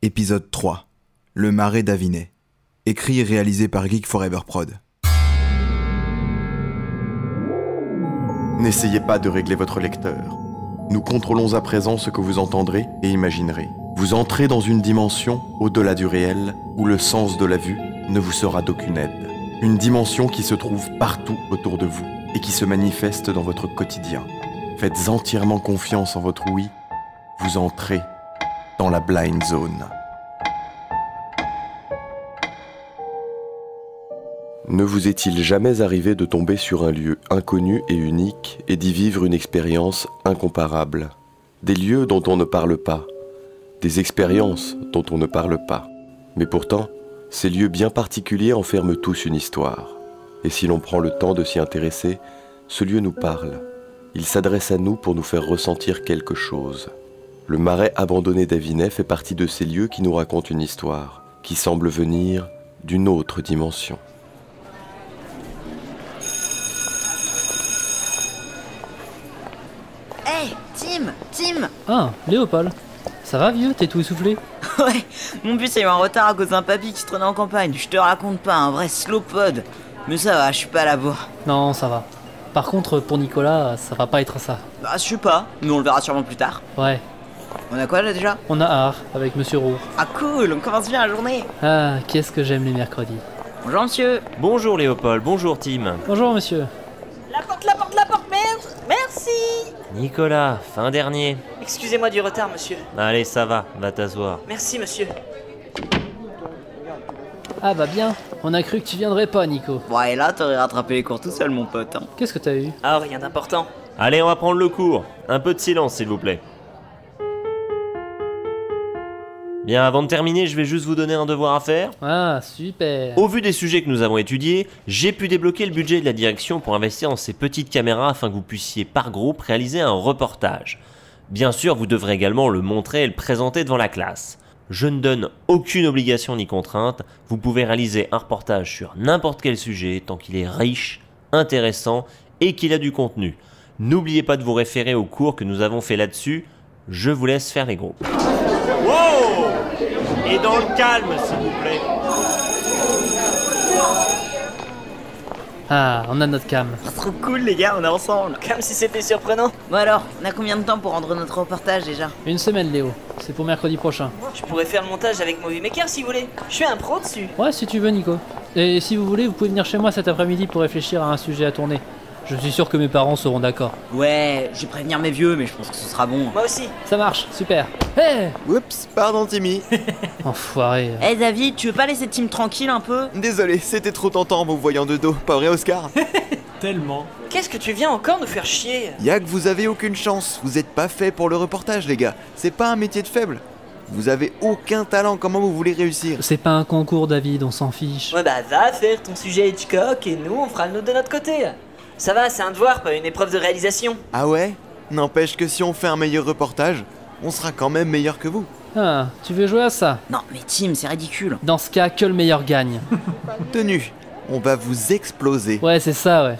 Épisode 3. Le marais d'Avinet. Écrit et réalisé par Geek Forever Prod. N'essayez pas de régler votre lecteur. Nous contrôlons à présent ce que vous entendrez et imaginerez. Vous entrez dans une dimension au-delà du réel où le sens de la vue ne vous sera d'aucune aide. Une dimension qui se trouve partout autour de vous et qui se manifeste dans votre quotidien. Faites entièrement confiance en votre ouïe. Vous entrez dans la blind zone. Ne vous est-il jamais arrivé de tomber sur un lieu inconnu et unique et d'y vivre une expérience incomparable? Des lieux dont on ne parle pas, des expériences dont on ne parle pas. Mais pourtant, ces lieux bien particuliers enferment tous une histoire. Et si l'on prend le temps de s'y intéresser, ce lieu nous parle. Il s'adresse à nous pour nous faire ressentir quelque chose. Le marais abandonné d'Avinet fait partie de ces lieux qui nous racontent une histoire, qui semble venir d'une autre dimension. Hey, Tim. Ah, Léopold. Ça va vieux, t'es tout essoufflé? Ouais, mon bus a eu un retard à cause d'un papy qui se traînait en campagne. Je te raconte pas, un vrai slowpod. Mais ça va, je suis pas à la bourre. Non, ça va. Par contre, pour Nicolas, ça va pas être ça. Bah, je sais pas, mais on le verra sûrement plus tard. Ouais, On a quoi là déjà? on a art avec Monsieur Roux. Ah cool, on commence bien la journée. Ah, qu'est-ce que j'aime les mercredis. Bonjour monsieur. Bonjour Léopold, bonjour Tim. Bonjour monsieur. La porte, merde. Merci. Nicolas, fin dernier. Excusez-moi du retard, monsieur. Allez, ça va t'asseoir. Merci, monsieur. Ah bah bien, on a cru que tu viendrais pas Nico. Ouais, là t'aurais rattrapé les cours tout seul mon pote. Hein. Qu'est-ce que t'as eu? Ah, rien d'important. Allez, on va prendre le cours. Un peu de silence, s'il vous plaît. Bien, avant de terminer, je vais juste vous donner un devoir à faire. Ah, super. Au vu des sujets que nous avons étudiés, j'ai pu débloquer le budget de la direction pour investir dans ces petites caméras afin que vous puissiez par groupe réaliser un reportage. Bien sûr, vous devrez également le montrer et le présenter devant la classe. Je ne donne aucune obligation ni contrainte, vous pouvez réaliser un reportage sur n'importe quel sujet tant qu'il est riche, intéressant et qu'il a du contenu. N'oubliez pas de vous référer aux cours que nous avons fait là-dessus, je vous laisse faire les groupes. Wow! Et dans le calme, s'il vous plaît. Ah, on a notre cam. Trop cool les gars, on est ensemble. Comme si c'était surprenant. Bon alors, on a combien de temps pour rendre notre reportage déjà? Une semaine Léo, c'est pour mercredi prochain. Je pourrais faire le montage avec Movie Maker si vous voulez. Je suis un pro dessus. Ouais, si tu veux Nico. Et si vous voulez, vous pouvez venir chez moi cet après-midi pour réfléchir à un sujet à tourner. Je suis sûr que mes parents seront d'accord. Ouais, je vais prévenir mes vieux, mais je pense que ce sera bon. Moi aussi. Ça marche, super. Hé Oups, pardon Timmy. Enfoiré. Hey David, tu veux pas laisser Tim tranquille un peu? Désolé, c'était trop tentant en vous voyant de dos, pas vrai Oscar? Qu'est-ce que tu viens encore nous faire chier? Y'a que vous avez aucune chance, vous êtes pas fait pour le reportage les gars, c'est pas un métier de faible. Vous avez aucun talent, comment vous voulez réussir? C'est pas un concours David, on s'en fiche. Ouais bah va faire ton sujet Hitchcock et nous on fera le nôtre de notre côté. Ça va, c'est un devoir, pas une épreuve de réalisation. Ah ouais? N'empêche que si on fait un meilleur reportage, on sera quand même meilleur que vous. Ah, tu veux jouer à ça? Non mais Tim, c'est ridicule. Dans ce cas, que le meilleur gagne. Tenu, on va vous exploser. Ouais, c'est ça, ouais.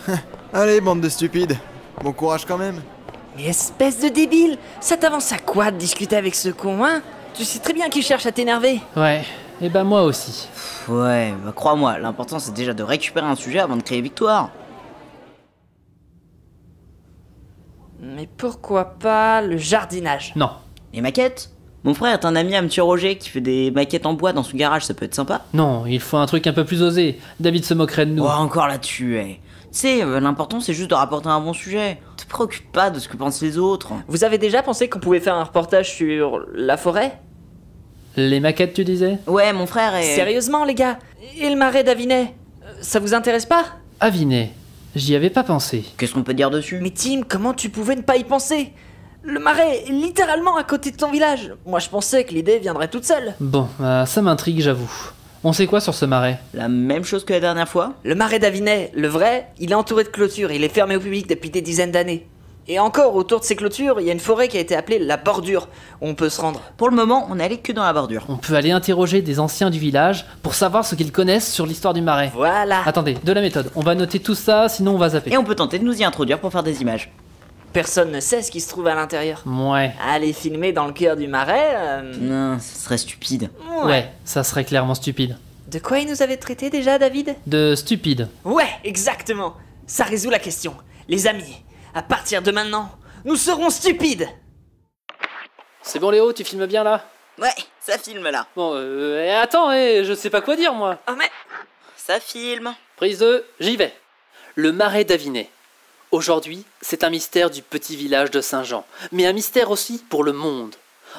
Allez bande de stupides, bon courage quand même. Mais espèce de débile, ça t'avance à quoi de discuter avec ce con, hein? Tu sais très bien qu'il cherche à t'énerver. Ouais, et bah moi aussi. Ouais, bah crois-moi, l'important c'est déjà de récupérer un sujet avant de créer victoire. Mais pourquoi pas le jardinage? Non. Les maquettes? Mon frère est un ami à monsieur Roger qui fait des maquettes en bois dans son garage, ça peut être sympa. Non, il faut un truc un peu plus osé. David se moquerait de nous. Oh, encore là-dessus, Tu sais, l'important c'est juste de rapporter un bon sujet. Te préoccupe pas de ce que pensent les autres. Vous avez déjà pensé qu'on pouvait faire un reportage sur la forêt? Les maquettes, tu disais? Ouais, mon frère est... Sérieusement les gars? Et le marais d'Avinet? Ça vous intéresse pas? Avinet. J'y avais pas pensé. Qu'est-ce qu'on peut dire dessus? Mais Tim, comment tu pouvais ne pas y penser? Le marais est littéralement à côté de ton village. Moi je pensais que l'idée viendrait toute seule. Bon, ça m'intrigue, j'avoue. On sait quoi sur ce marais? La même chose que la dernière fois? Le marais d'Avinet, le vrai, il est entouré de clôtures et il est fermé au public depuis des dizaines d'années. Et encore, autour de ces clôtures, il y a une forêt qui a été appelée la bordure, où on peut se rendre. Pour le moment, on est allé que dans la bordure. On peut aller interroger des anciens du village pour savoir ce qu'ils connaissent sur l'histoire du marais. Voilà. Attendez, de la méthode. On va noter tout ça, sinon on va zapper. Et on peut tenter de nous y introduire pour faire des images. personne ne sait ce qui se trouve à l'intérieur. Ouais. Aller filmer dans le cœur du marais... Non, ce serait stupide. Ouais, ça serait clairement stupide. De quoi il nous avait traité déjà, David? De stupide. Ouais, exactement. Ça résout la question. Les amis, à partir de maintenant, nous serons stupides. C'est bon Léo, tu filmes bien là? Ouais, ça filme là. Bon, attends, je sais pas quoi dire moi. Oh mais... Ça filme. Prise 2, j'y vais. Le marais d'Avinet. Aujourd'hui, c'est un mystère du petit village de Saint-Jean, mais un mystère aussi pour le monde.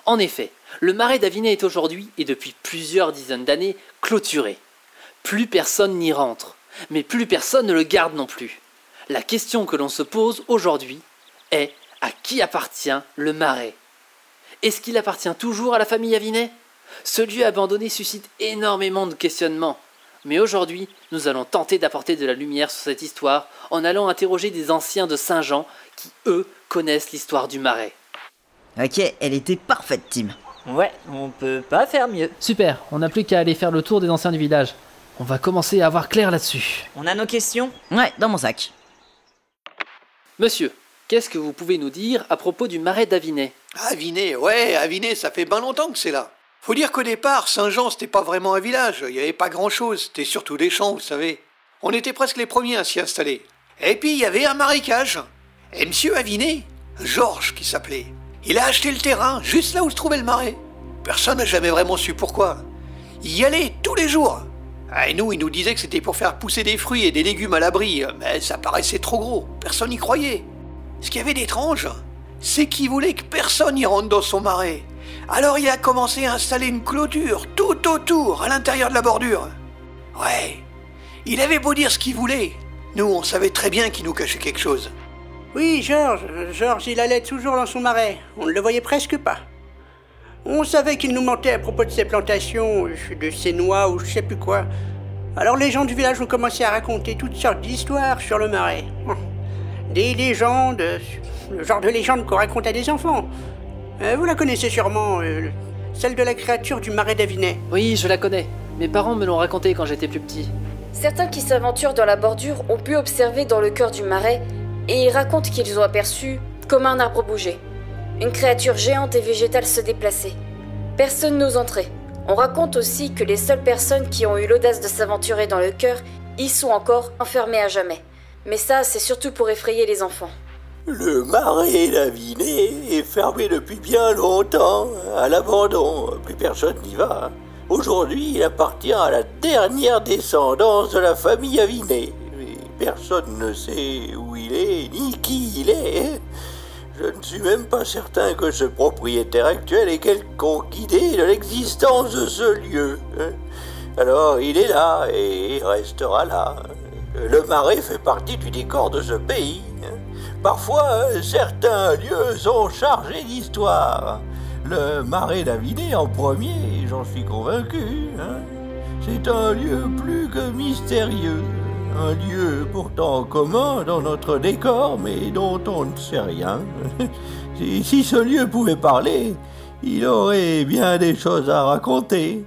En effet, le marais d'Avinet est aujourd'hui, et depuis plusieurs dizaines d'années, clôturé. Plus personne n'y rentre, mais plus personne ne le garde non plus. La question que l'on se pose aujourd'hui est: à qui appartient le marais? Est-ce qu'il appartient toujours à la famille Avinet? Ce lieu abandonné suscite énormément de questionnements. Mais aujourd'hui, nous allons tenter d'apporter de la lumière sur cette histoire en allant interroger des anciens de Saint-Jean qui, eux, connaissent l'histoire du marais. Ok, elle était parfaite, Tim. Ouais, on peut pas faire mieux. Super, on n'a plus qu'à aller faire le tour des anciens du village. On va commencer à avoir clair là-dessus. On a nos questions? Ouais, dans mon sac. Monsieur, qu'est-ce que vous pouvez nous dire à propos du marais d'Avinet? Avinet, ouais, Avinet, ça fait ben longtemps que c'est là. Faut dire qu'au départ, Saint-Jean, c'était pas vraiment un village, il y avait pas grand-chose, c'était surtout des champs, vous savez. On était presque les premiers à s'y installer. Et puis, il y avait un marécage. Et monsieur Avinet, Georges qui s'appelait, il a acheté le terrain, juste là où se trouvait le marais. Personne n'a jamais vraiment su pourquoi. Il y allait tous les jours. Et nous, il nous disait que c'était pour faire pousser des fruits et des légumes à l'abri, mais ça paraissait trop gros, personne n'y croyait. Ce qu'il y avait d'étrange, c'est qu'il voulait que personne n'y rentre dans son marais. Alors il a commencé à installer une clôture tout autour, à l'intérieur de la bordure. Ouais, il avait beau dire ce qu'il voulait, nous on savait très bien qu'il nous cachait quelque chose. Oui, Georges, il allait toujours dans son marais, on ne le voyait presque pas. On savait qu'il nous mentait à propos de ses plantations, de ses noix ou je sais plus quoi. Alors les gens du village ont commencé à raconter toutes sortes d'histoires sur le marais. Des légendes, le genre de légendes qu'on raconte à des enfants. Vous la connaissez sûrement, celle de la créature du marais d'Avinet. Oui, je la connais. Mes parents me l'ont raconté quand j'étais plus petit. Certains qui s'aventurent dans la bordure ont pu observer dans le cœur du marais et ils racontent qu'ils ont aperçu, comme un arbre bouger, une créature géante et végétale se déplacer. Personne n'ose entrer. On raconte aussi que les seules personnes qui ont eu l'audace de s'aventurer dans le cœur y sont encore enfermées à jamais. Mais ça, c'est surtout pour effrayer les enfants. Le marais d'Avinet est fermé depuis bien longtemps, à l'abandon, plus personne n'y va. Aujourd'hui, il appartient à la dernière descendance de la famille Avinet. Personne ne sait où il est, ni qui il est. Je ne suis même pas certain que ce propriétaire actuel ait quelconque idée de l'existence de ce lieu. Alors, il est là et il restera là. Le marais fait partie du décor de ce pays. Parfois, certains lieux sont chargés d'histoire. Le marais d'Avinet en premier, j'en suis convaincu. C'est un lieu plus que mystérieux. Un lieu pourtant commun dans notre décor, mais dont on ne sait rien. Si ce lieu pouvait parler, il aurait bien des choses à raconter.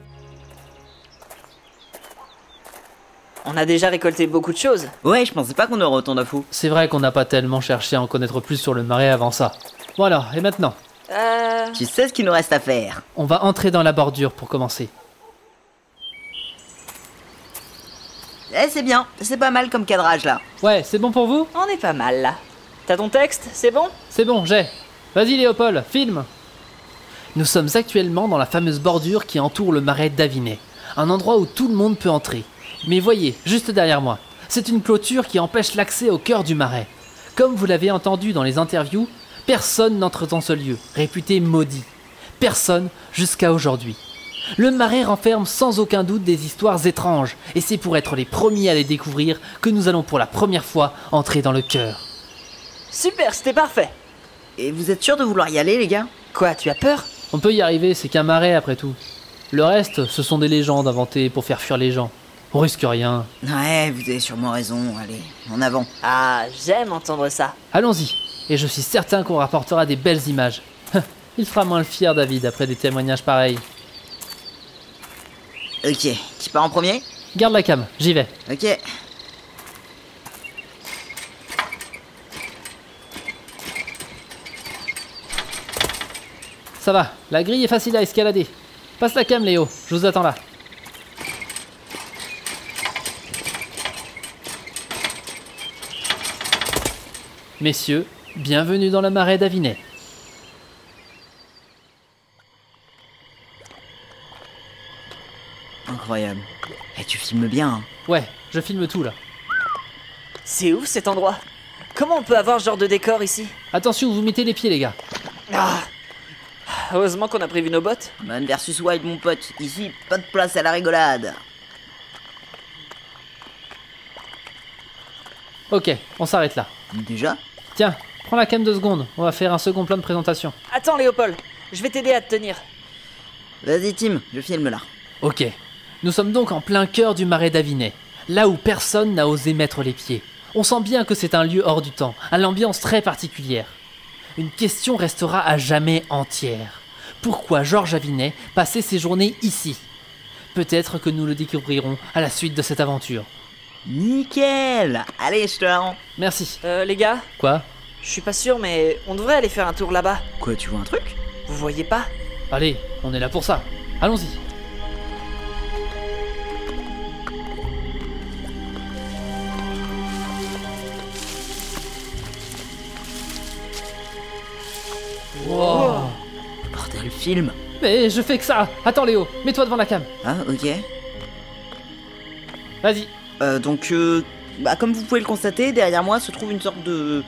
On a déjà récolté beaucoup de choses. Ouais, je pensais pas qu'on aurait autant d'infos. C'est vrai qu'on n'a pas tellement cherché à en connaître plus sur le marais avant ça. Bon alors, et maintenant? Tu sais ce qu'il nous reste à faire. On va entrer dans la bordure pour commencer. Eh, c'est bien, c'est pas mal comme cadrage là. Ouais, c'est bon pour vous? On est pas mal là. T'as ton texte, c'est bon? C'est bon, j'ai. Vas-y Léopold, filme. Nous sommes actuellement dans la fameuse bordure qui entoure le marais d'Avinet. Un endroit où tout le monde peut entrer. Mais voyez, juste derrière moi, c'est une clôture qui empêche l'accès au cœur du marais. Comme vous l'avez entendu dans les interviews, personne n'entre dans ce lieu, réputé maudit. Personne jusqu'à aujourd'hui. Le marais renferme sans aucun doute des histoires étranges, et c'est pour être les premiers à les découvrir que nous allons pour la première fois entrer dans le cœur. Super, c'était parfait. Et vous êtes sûr de vouloir y aller, les gars? Quoi, tu as peur? On peut y arriver, c'est qu'un marais après tout. Le reste, ce sont des légendes inventées pour faire fuir les gens. On risque rien. Ouais, vous avez sûrement raison, allez, en avant. Ah, j'aime entendre ça. Allons-y, et je suis certain qu'on rapportera des belles images. Il fera moins le fier, David, après des témoignages pareils. Ok, qui part en premier? Garde la cam, j'y vais. Ok. Ça va, la grille est facile à escalader. Passe la cam, Léo, je vous attends là. Messieurs, bienvenue dans le marais d'Avinet. Incroyable. Eh, tu filmes bien, hein. Ouais, je filme tout là. C'est ouf cet endroit. Comment on peut avoir ce genre de décor ici? Attention où vous mettez les pieds, les gars. Ah. Heureusement qu'on a prévu nos bottes. Man versus Wild, mon pote. Ici, pas de place à la rigolade. Ok, on s'arrête là. Déjà? Tiens, prends la cam 2 secondes, on va faire un second plan de présentation. Attends Léopold, je vais t'aider à te tenir. Vas-y, Tim, je filme là. Ok, nous sommes donc en plein cœur du marais d'Avinet, là où personne n'a osé mettre les pieds. On sent bien que c'est un lieu hors du temps, à l'ambiance très particulière. Une question restera à jamais entière. Pourquoi Georges Avinet passait ses journées ici? Peut-être que nous le découvrirons à la suite de cette aventure. Nickel! Allez, je te la rends. Merci. Les gars? Quoi? Je suis pas sûr, mais on devrait aller faire un tour là-bas. Quoi, tu vois un truc? Vous voyez pas? Allez, on est là pour ça. Allons-y. Wow. Bordel, film. Mais je fais que ça. Attends Léo, mets-toi devant la cam. Ah, ok. Vas-y. Comme vous pouvez le constater, derrière moi se trouve une sorte de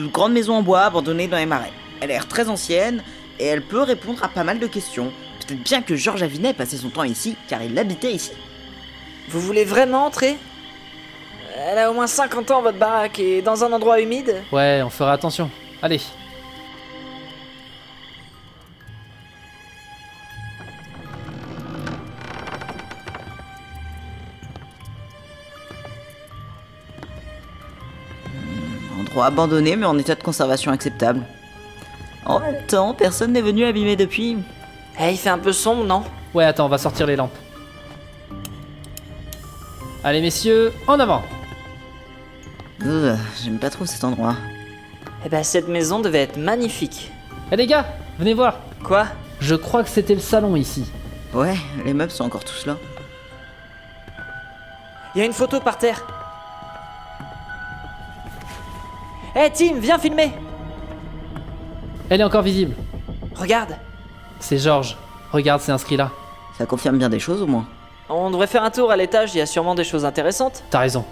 grande maison en bois abandonnée dans les marais. Elle a l'air très ancienne et elle peut répondre à pas mal de questions. Peut-être bien que Georges Avinet passait son temps ici, car il habitait ici. Vous voulez vraiment entrer? Elle a au moins 50 ans votre baraque et dans un endroit humide. Ouais, on fera attention. Allez. Endroit abandonné mais en état de conservation acceptable. En même temps, personne n'est venu abîmer depuis. Eh, il fait un peu sombre, non? Ouais, attends, on va sortir les lampes. Allez messieurs, en avant. J'aime pas trop cet endroit. Eh ben, cette maison devait être magnifique. Eh les gars, venez voir. Quoi? Je crois que c'était le salon ici. Ouais, les meubles sont encore tous là. Il y a une photo par terre. Eh Tim, viens filmer. Elle est encore visible. Regarde. C'est Georges. Regarde, c'est inscrit là. Ça confirme bien des choses au moins. On devrait faire un tour à l'étage, il y a sûrement des choses intéressantes. T'as raison.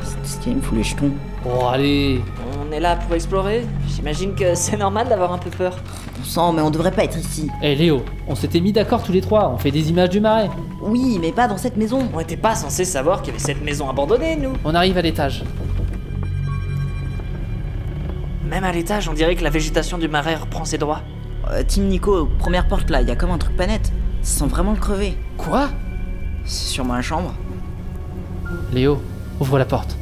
C'est ce qui me fout les jetons. Oh allez. On est là pour explorer. J'imagine que c'est normal d'avoir un peu peur. On sent, mais on devrait pas être ici. Eh Léo, on s'était mis d'accord tous les trois, on fait des images du marais. Oui, mais pas dans cette maison. On était pas censé savoir qu'il y avait cette maison abandonnée, nous. On arrive à l'étage. Même à l'étage, on dirait que la végétation du marais reprend ses droits. Team Nico, première porte là, y a comme un truc pas net. Ça sent vraiment le crever. Quoi? C'est sûrement la chambre. Léo, ouvre la porte.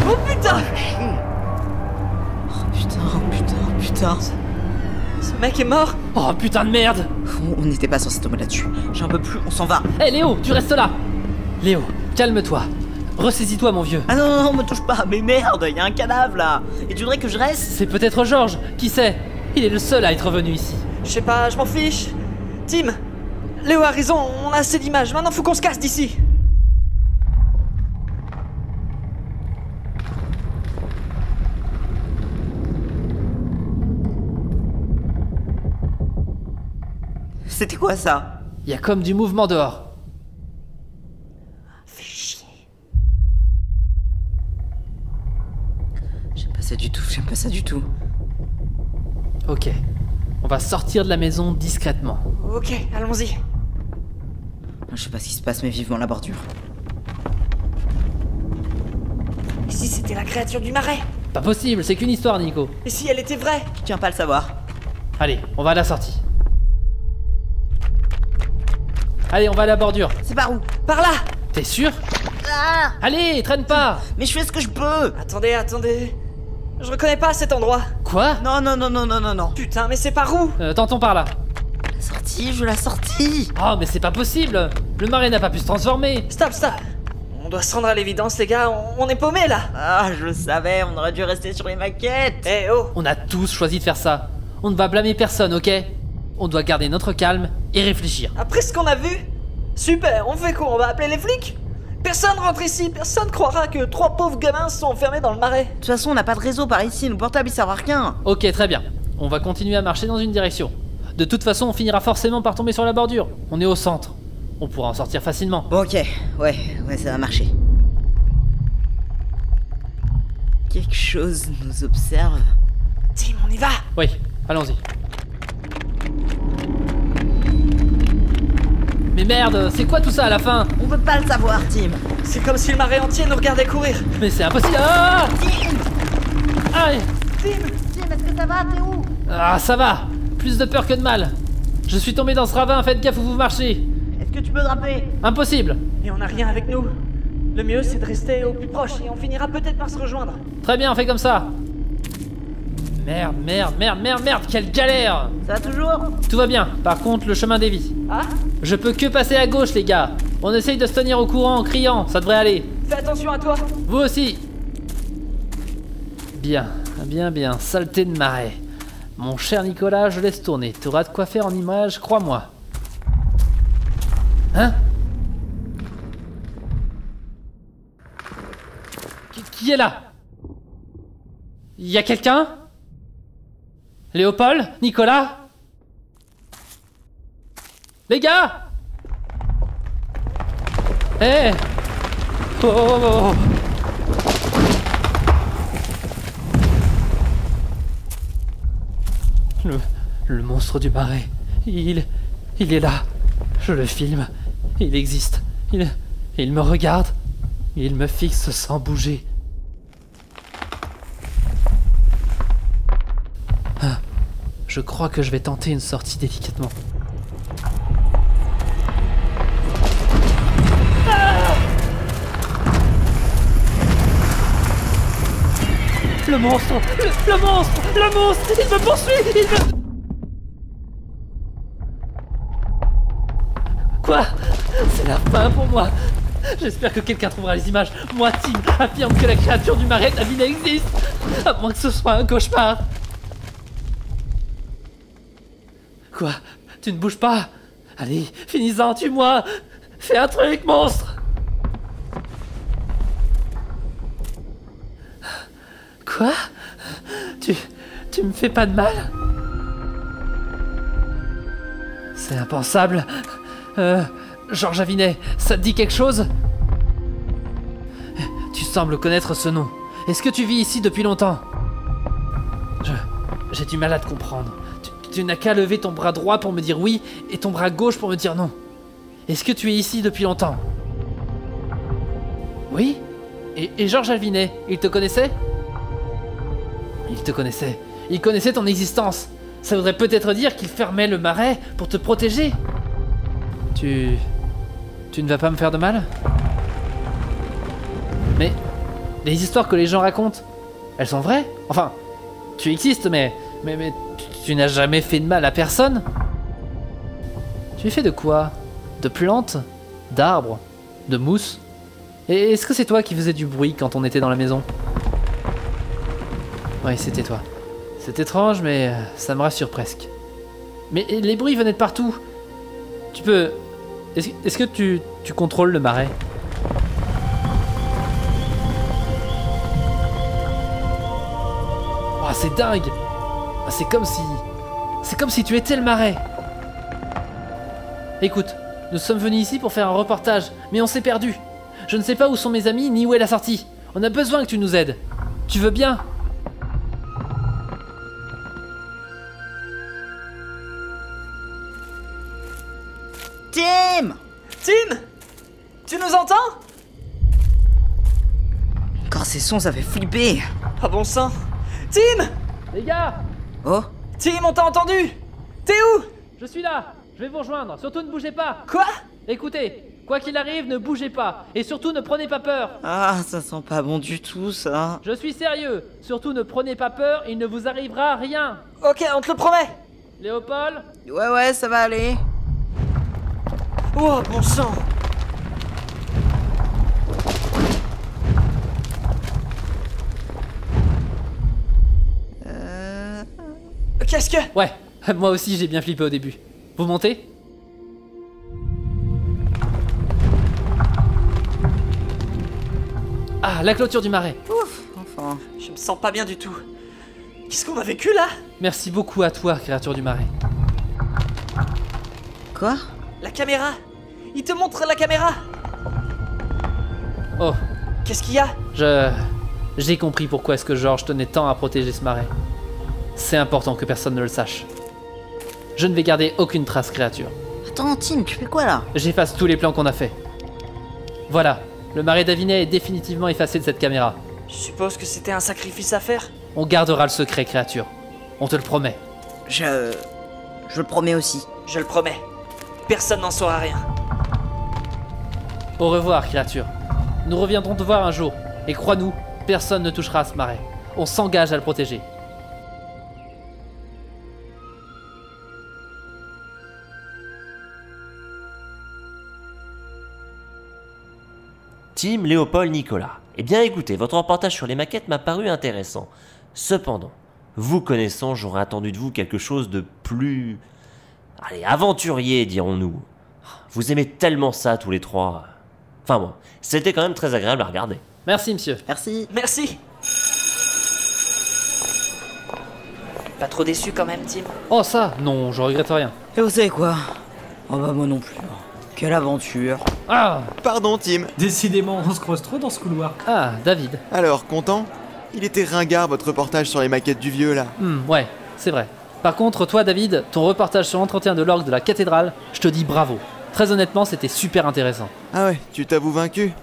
Oh putain! Putain. Ce mec est mort? Oh putain de merde! On n'était pas censé tomber là-dessus. J'en peux plus, on s'en va. Eh Léo, tu restes là! Léo, calme-toi. Ressaisis-toi mon vieux. Ah non, me touche pas, mais merde, y a un cadavre là. Et tu voudrais que je reste? C'est peut-être Georges, qui sait? Il est le seul à être venu ici. Je sais pas, je m'en fiche. Tim, Léo a raison, on a assez d'images, maintenant faut qu'on se casse d'ici. C'était quoi ça? Y a comme du mouvement dehors. Fais chier. J'aime pas ça du tout. Ok. On va sortir de la maison discrètement. Ok, allons-y. Je sais pas ce qui se passe, mais vivement la bordure. Et si c'était la créature du marais? Pas possible, c'est qu'une histoire, Nico. Et si elle était vraie? Je tiens pas à le savoir. Allez, on va à la sortie. Allez, on va à la bordure. C'est par où? Par là! T'es sûr? Ah! Allez, traîne pas! Mais je fais ce que je peux! Attendez. Je reconnais pas cet endroit. Quoi? Non, non, non, non, non, non, non. Putain, mais c'est par où? Tentons par là. La sortie, je la sortie. Oh, mais c'est pas possible. Le marais n'a pas pu se transformer. Stop. On doit se rendre à l'évidence, les gars, on est paumés là. Ah, je le savais, on aurait dû rester sur les maquettes. Eh oh. On a tous choisi de faire ça. On ne va blâmer personne, ok? On doit garder notre calme et réfléchir. Après ce qu'on a vu? Super, on fait quoi? On va appeler les flics? Personne rentre ici, personne croira que 3 pauvres gamins sont enfermés dans le marais. De toute façon, on n'a pas de réseau par ici, nos portables ils servent à rien. Ok, très bien. On va continuer à marcher dans une direction. De toute façon, on finira forcément par tomber sur la bordure. On est au centre. On pourra en sortir facilement. Bon, ok, ouais, ça va marcher. Quelque chose nous observe. Tim, on y va. Oui, allons-y. Mais merde, c'est quoi tout ça à la fin? On peut pas le savoir, Tim. C'est comme si le marais entier nous regardait courir. Mais c'est impossible. Ah! Aïe! Tim, est-ce que ça va? T'es où? Ah, ça va. Plus de peur que de mal. Je suis tombé dans ce ravin, faites gaffe où vous marchez. Est-ce que tu peux draper? Impossible. Et on n'a rien avec nous. Le mieux, c'est de rester au plus proche et on finira peut-être par se rejoindre. Très bien, on fait comme ça. Merde, quelle galère! Ça va toujours? Tout va bien, par contre, le chemin dévie. Ah? Je peux que passer à gauche, les gars. On essaye de se tenir au courant en criant, ça devrait aller. Fais attention à toi. Vous aussi. Bien, saleté de marais. Mon cher Nicolas, je laisse tourner. T'auras de quoi faire en image, crois-moi. Hein? Qui est là? Y a quelqu'un? Léopold? Nicolas? Les gars? Eh! Oh. Le monstre du marais. Il est là. Je le filme. Il existe. Il me regarde. Il me fixe sans bouger. Je crois que je vais tenter une sortie délicatement. Le monstre! Le monstre! Il me poursuit! Quoi? C'est la fin pour moi! J'espère que quelqu'un trouvera les images. Moi, Tim, affirme que la créature du marais David existe! À moins que ce soit un cauchemar! Quoi? Tu ne bouges pas? Allez, finis-en, tue-moi! Fais un truc, monstre! Quoi? Tu me fais pas de mal? C'est impensable. Georges Avinet, ça te dit quelque chose? Tu sembles connaître ce nom. Est-ce que tu vis ici depuis longtemps? J'ai du mal à te comprendre. Tu n'as qu'à lever ton bras droit pour me dire oui et ton bras gauche pour me dire non. Est-ce que tu es ici depuis longtemps? Oui? Et Georges Avinet, il te connaissait? Il te connaissait. Il connaissait ton existence. Ça voudrait peut-être dire qu'il fermait le marais pour te protéger. Tu ne vas pas me faire de mal? Mais les histoires que les gens racontent, elles sont vraies? Enfin, tu existes, mais tu n'as jamais fait de mal à personne? Tu es fait de quoi? De plantes? D'arbres? De mousse? Et est-ce que c'est toi qui faisais du bruit quand on était dans la maison? Oui, c'était toi. C'est étrange, mais ça me rassure presque. Mais les bruits venaient de partout. Tu peux... Est-ce que tu contrôles le marais? Oh, c'est dingue! C'est comme si tu étais le marais. Écoute, nous sommes venus ici pour faire un reportage, mais on s'est perdu. Je ne sais pas où sont mes amis, ni où est la sortie. On a besoin que tu nous aides. Tu veux bien? Tim! Tim! Tu nous entends? Quand ces sons, ça fait flipper. Ah bon sang! Tim! Les gars! Oh? Tim, on t'a entendu! T'es où? Je suis là! Je vais vous rejoindre, surtout ne bougez pas! Quoi? Écoutez, Quoi qu'il arrive, ne bougez pas. Et surtout, ne prenez pas peur. Ah, ça sent pas bon du tout, ça. Je suis sérieux. Surtout, ne prenez pas peur, il ne vous arrivera rien. Ok, on te le promet. Léopold? Ouais, ça va aller. Oh, bon sang. Qu'est-ce que... Ouais, moi aussi j'ai bien flippé au début. Vous montez? Ah, la clôture du marais. Ouf, enfin. Je me sens pas bien du tout. Qu'est-ce qu'on a vécu là? Merci beaucoup à toi, créature du marais. Quoi? La caméra. Il te montre la caméra. Oh, Qu'est-ce qu'il y a? j'ai compris pourquoi est-ce que Georges tenait tant à protéger ce marais. C'est important que personne ne le sache. Je ne vais garder aucune trace, créature. Attends, Tim, tu fais quoi là? J'efface tous les plans qu'on a faits. Voilà, le marais d'Avinet est définitivement effacé de cette caméra. Je suppose que c'était un sacrifice à faire. On gardera le secret, créature. On te le promet. Je le promets aussi. Je le promets. Personne n'en saura rien. Au revoir, créature. Nous reviendrons te voir un jour. Et crois-nous, personne ne touchera à ce marais. On s'engage à le protéger. Tim, Léopold, Nicolas. Eh bien écoutez, votre reportage sur les maquettes m'a paru intéressant. Cependant, vous connaissant, j'aurais attendu de vous quelque chose de plus... Allez, aventurier, dirons-nous. Vous aimez tellement ça, tous les trois. Enfin bon, c'était quand même très agréable à regarder. Merci, monsieur. Merci. Merci. Pas trop déçu quand même, Tim? Oh ça, non, je regrette rien. Et vous savez quoi? Oh bah moi non plus. Quelle aventure. Ah, Pardon, Tim. Décidément, on se croise trop dans ce couloir. ah, David. Alors, content? Il était ringard votre reportage sur les maquettes du vieux là. Ouais, c'est vrai. Par contre, toi, David, ton reportage sur l'entretien de l'orgue de la cathédrale, je te dis bravo. Très honnêtement, c'était super intéressant. Ah ouais, tu t'avoues vaincu?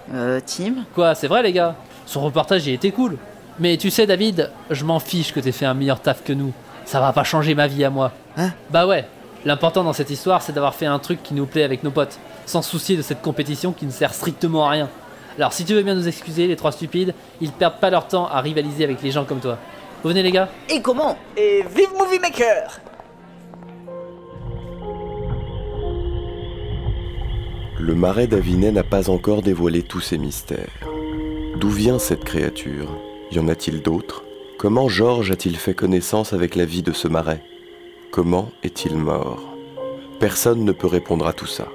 Tim? Quoi, c'est vrai, les gars? Son reportage, il était cool. Mais tu sais, David, je m'en fiche que t'aies fait un meilleur taf que nous. Ça va pas changer ma vie à moi. Hein? Bah ouais. L'important dans cette histoire, c'est d'avoir fait un truc qui nous plaît avec nos potes, sans soucier de cette compétition qui ne sert strictement à rien. Alors si tu veux bien nous excuser, les trois stupides, ils perdent pas leur temps à rivaliser avec les gens comme toi. Vous venez les gars? Et comment? Et vive Movie Maker! Le marais d'Avinet n'a pas encore dévoilé tous ses mystères. D'où vient cette créature? Y en a-t-il d'autres? Comment Georges a-t-il fait connaissance avec la vie de ce marais? Comment est-il mort? Personne ne peut répondre à tout ça.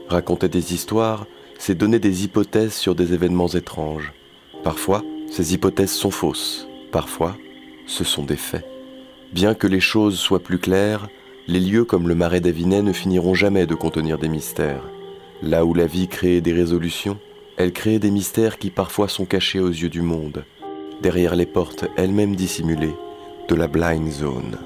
Raconter des histoires, c'est donner des hypothèses sur des événements étranges. Parfois, ces hypothèses sont fausses. Parfois, ce sont des faits. Bien que les choses soient plus claires, les lieux comme le marais d'Avinet ne finiront jamais de contenir des mystères. Là où la vie crée des résolutions, elle crée des mystères qui parfois sont cachés aux yeux du monde, derrière les portes elles-mêmes dissimulées de la Blind Zone.